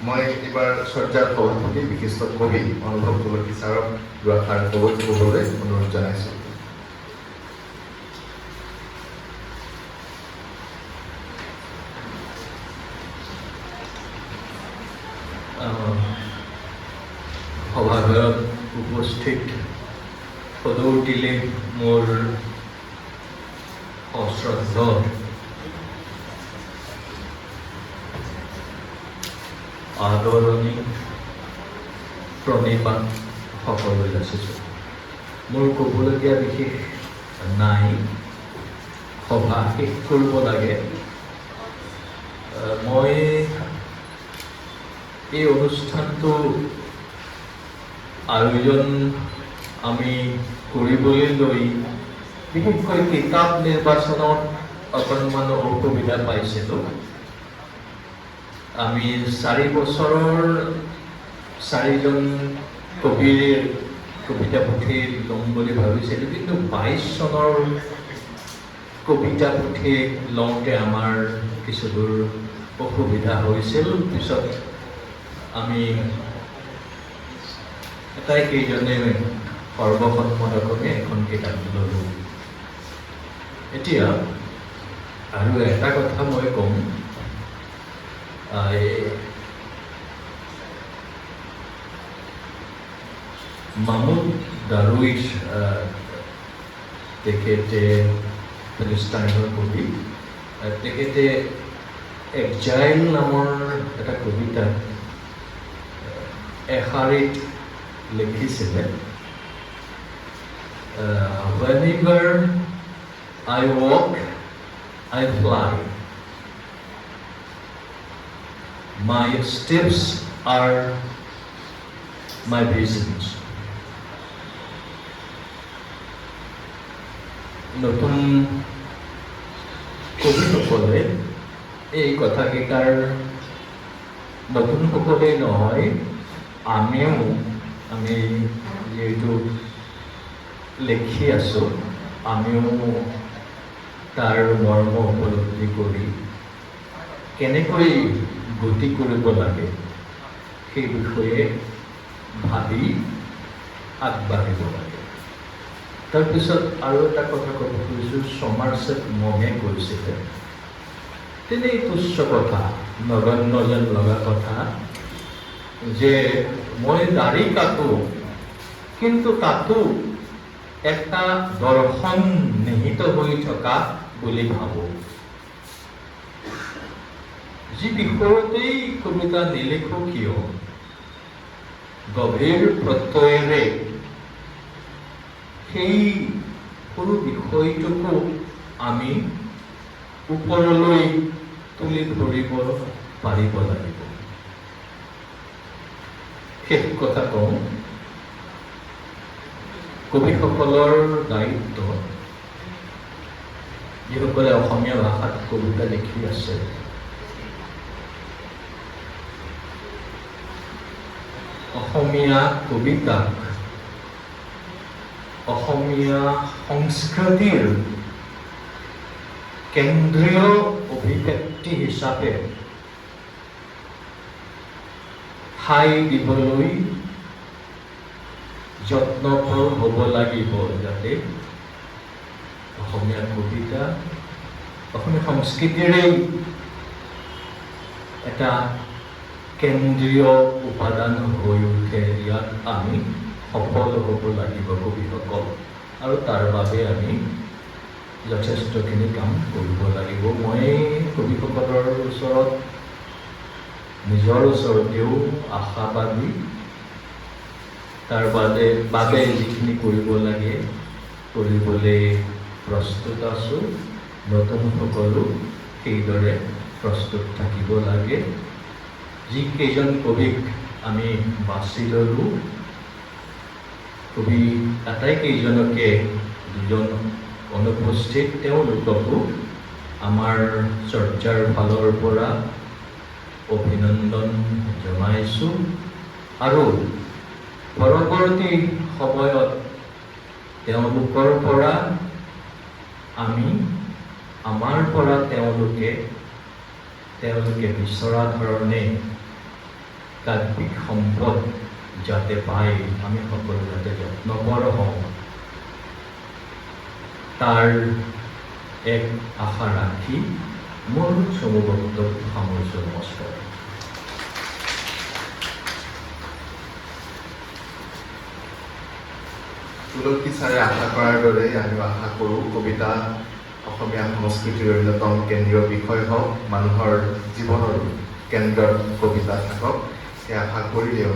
মই এইবাৰ চৰ্যাৰ সভাপতি বিশিষ্ট কবি অনুভৱ তুলসী ছাৰক দুআষাৰ ক'বলৈ অনুৰোধ জনাইছোঁ। সভাঘৰত উপস্থিত সদৌতিলে মোৰ সশ্ৰদ্ধ আদৰণী প্ৰণিপাত সকলোৱে যাচিছোঁ। মোৰ ক'বলগীয়া বিশেষ নাই, সভা শেষ কৰিব লাগে। মই এই অনুষ্ঠানটো আয়োজন আমি কৰিবলৈ লৈ বিশেষকৈ কিতাপ নিৰ্বাচনত অকণমান অসুবিধা পাইছিলোঁ। আমি 4 বছৰৰ 4জন কবিৰ কবিতা পুথি ল'ম বুলি ভাবিছিলোঁ, কিন্তু 22 চনৰ কবিতা পুথি লওঁতে আমাৰ কিছুদূৰ অসুবিধা হৈছিল। পিছত আমি কেইজনে সৰ্বসন্মতক্ৰমে এখন কিতাপ ল'লোঁ। এতিয়া আৰু এটা কথা মই ক'ম, মাহমুদ দাৰুইছ তেখেতে ফিলিষ্টাইনৰ কবি, তেখেতে এক্সাইল নামৰ এটা কবিতা এশাৰীত লিখিছিলে, whenever I walk, I fly. My steps are my visions. নতুন কবিসকলে এই কথাকেইটাৰ নতুন সকলেই নহয়, আমি যিহেতু লিখি আছোঁ, আমিও তাৰ মৰ্ম উপলব্ধি কৰি কেনেকৈ গতি কৰিব লাগে সেই বিষয়ে ভাবি আগবাঢ়িব লাগে। তাৰপিছত আৰু এটা কথা ক'ব খুজিছোঁ, সমাৰছেট মমে কৈছিলে, তেনেই তুচ্ছ কথা, নগণ্য যেন লগা কথা, যে মই দাড়ি কাটো কিন্তু তাতো এটা দৰ্শন নিহিত হৈ থকা বুলি ভাবোঁ। যি বিষয়তেই কবিতা নিলিখোঁ কিয়, গভীৰ প্ৰত্যয়েৰে সেই সৰু বিষয়টোকো আমি ওপৰলৈ তুলি ধৰিব পাৰিব লাগিব। শেষ কথা কওঁ, কবিসকলৰ দায়িত্ব, যিসকলে অসমীয়া ভাষাত কবিতা লিখি আছে, অসমীয়া কবিতাক অসমীয়া সংস্কৃতিৰ কেন্দ্ৰীয় অভিব্যক্তি হিচাপে ঠাই দিবলৈ যত্নপৰ হ'ব লাগিব, যাতে অসমীয়া কবিতা অসমীয়া সংস্কৃতিৰেই এটা কেন্দ্ৰীয় উপাদান হৈ উঠে। ইয়াত আমি সফল হ'ব লাগিব কবিসকল, আৰু তাৰ বাবে আমি যথেষ্টখিনি কাম কৰিব লাগিব। মই কবিসকলৰ ওচৰত, নিজৰ ওচৰতেও আশাবাদী, তাৰ বাবে যিখিনি কৰিব লাগে কৰিবলৈ প্ৰস্তুত আছোঁ। নতুনসকলো সেইদৰে প্ৰস্তুত থাকিব লাগে। যিকেইজন কবিক আমি বাছি ল'লোঁ, কবি আটাইকেইজনকে, দুজন অনুপস্থিত, তেওঁলোককো আমাৰ চৰ্যাৰ ফালৰ পৰা অভিনন্দন জনাইছোঁ। আৰু পৰৱৰ্তী সময়ত তেওঁলোকৰ পৰা আমি, আমাৰ পৰা তেওঁলোকে বিচৰা ধৰণে কাব্যিক সম্পদ যাতে পাই আমি সকলো যাতে যত্নপৰ হওঁ তাৰ এক আশা ৰাখি মোৰ চমু বক্তব্য সামৰিছোঁ। নমস্কাৰ। তুলসী ছাৰে আশা কৰাৰ দৰে আমিও আশা কৰোঁ কবিতা অসমীয়া সংস্কৃতিৰ অন্যতম কেন্দ্ৰীয় বিষয় হওক, মানুহৰ জীৱনৰ কেন্দ্ৰত কবিতা থাকক, সেই আশা কৰিলেও